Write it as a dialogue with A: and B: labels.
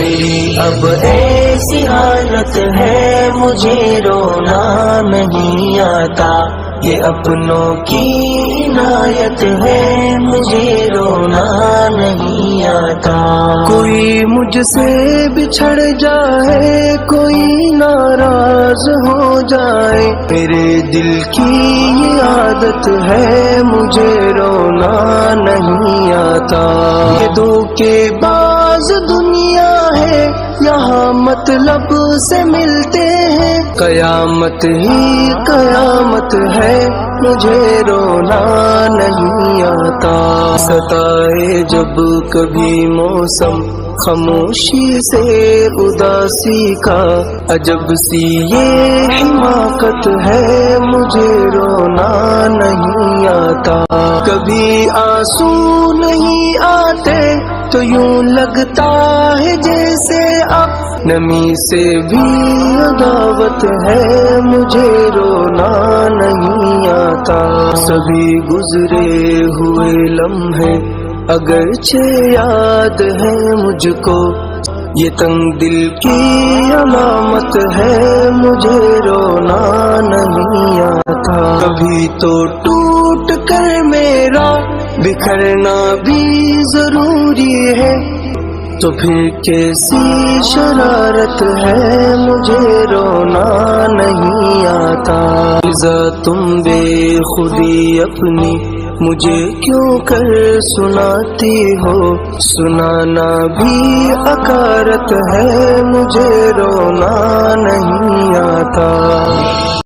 A: میری اب ایسی حالت ہے مجھے رونا نہیں آتا، یہ اپنوں کی عنایت ہے مجھے رونا نہیں آتا۔ کوئی مجھ سے بچھڑ جائے، کوئی ناراض ہو جائے، میرے دل کی یہ عادت ہے مجھے رونا نہیں آتا۔ یہ دھوکے باز دنیا ہے، یہاں مطلب سے ملتے ہیں، قیامت ہی قیامت ہے مجھے رونا نہیں آتا۔ ستائے جب کبھی موسم خاموشی سے اداسی کا، عجب سی یہ حماقت ہے مجھے رونا نہیں آتا۔ کبھی آنسو نہیں آتے تو یوں لگتا ہے جیسے اب نمی سے بھی عداوت ہے مجھے رونا نہیں آتا۔ سبھی گزرے ہوئے لمحے اگرچہ یاد ہے مجھ کو، یہ تنگ دل کی علامت ہے مجھے رونا نہیں آتا۔ کبھی تو ٹوٹ کر میرا بکھرنا بھی ضروری ہے، تو پھر کیسی شرارت ہے مجھے رونا نہیں آتا۔ لذا تم بے خودی اپنی مجھے کیوں کر سناتی ہو، سنانا بھی حقارت ہے مجھے رونا نہیں آتا۔